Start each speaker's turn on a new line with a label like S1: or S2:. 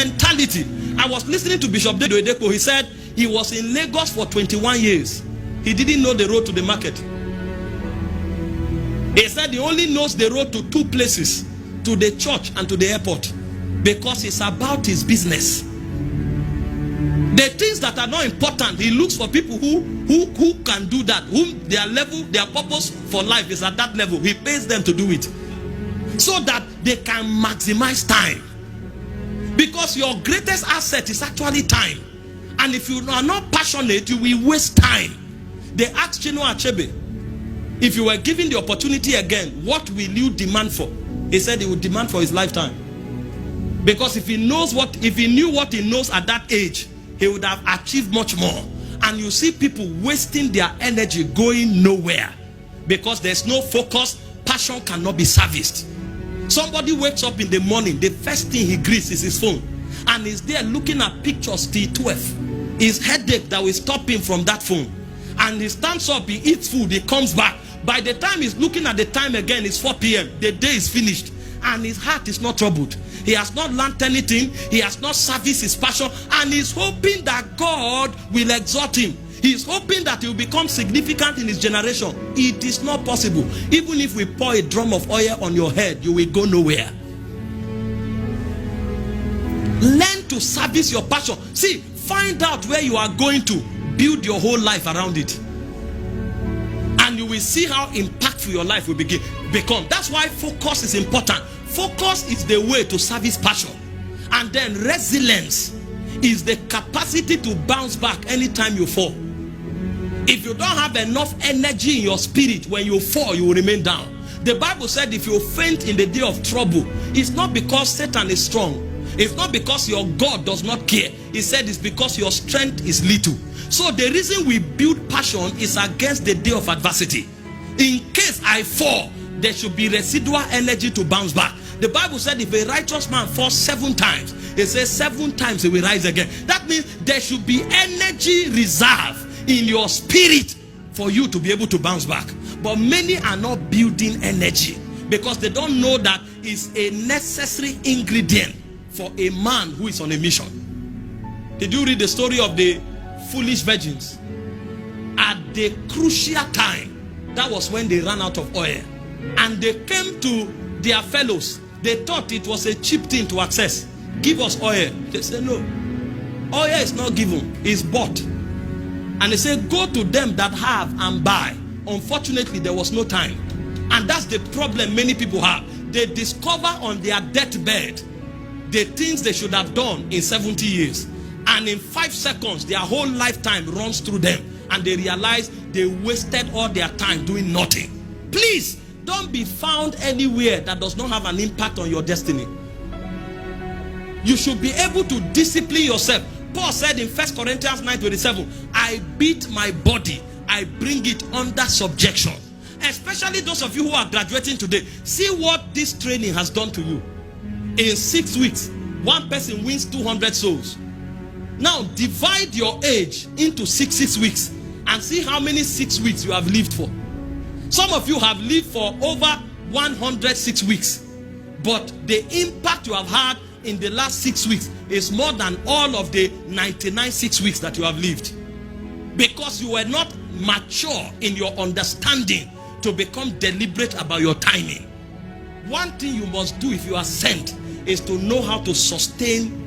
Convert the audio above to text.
S1: mentality. I was listening to Bishop OYEDEPO. He said he was in Lagos for 21 years. He didn't know the road to the market. He said he only knows the road to two places, to the church and to the airport, because it's about his business. The things that are not important, he looks for people who can do that, whom their level, their purpose for life is at that level. He pays them to do it so that they can maximize time. Because your greatest asset is actually time. And if you are not passionate, you will waste time. They asked Chinua Achebe, if you were given the opportunity again, what will you demand for? He said he would demand for his lifetime. Because if he knew what he knows at that age, he would have achieved much more. And you see people wasting their energy going nowhere because there's no focus. Passion cannot be serviced. Somebody wakes up in the morning, the first thing he greets is his phone, and he's there looking at pictures till 12. His headache that will stop him from that phone. And he stands up, he eats food, he comes back. By the time he's looking at the time again, it's 4 p.m. The day is finished, and his heart is not troubled. He has not learned anything. He has not serviced his passion, and he's hoping that God will exalt him. He's hoping that he will become significant in his generation. It is not possible. Even if we pour a drum of oil on your head, you will go nowhere. Learn to service your passion. See, find out where you are going to. Build your whole life around it. And you will see how impactful your life will become. That's why focus is important. Focus is the way to service passion. And then resilience is the capacity to bounce back anytime you fall. If you don't have enough energy in your spirit, when you fall, you will remain down. The Bible said if you faint in the day of trouble, it's not because Satan is strong. It's not because your God does not care. He said it's because your strength is little. So the reason we build passion is against the day of adversity. In case I fall, there should be residual energy to bounce back. The Bible said if a righteous man falls 7 times, it says 7 times he will rise again. That means there should be energy reserve in your spirit for you to be able to bounce back. But many are not building energy because they don't know that it's a necessary ingredient for a man who is on a mission. Did you read the story of the foolish virgins? At the crucial time, that was when they ran out of oil, and they came to their fellows. They thought it was a cheap thing to access. Give us oil. They said no, oil is not given, it's bought. And they said go to them that have and buy. Unfortunately, there was no time. And that's the problem many people have. They discover on their deathbed the things they should have done in 70 years. And in 5 seconds, their whole lifetime runs through them. And they realize they wasted all their time doing nothing. Please, don't be found anywhere that does not have an impact on your destiny. You should be able to discipline yourself. Paul said in 1 Corinthians 9:27, I beat my body, I bring it under subjection. Especially those of you who are graduating today. See what this training has done to you. In 6 weeks, one person wins 200 souls. Now divide your age into 6 weeks and see how many 6 weeks you have lived for. Some of you have lived for over 106 weeks, but the impact you have had in the last 6 weeks is more than all of the 99 6 weeks that you have lived, because you were not mature in your understanding to become deliberate about your timing. One thing you must do if you are sent is to know how to sustain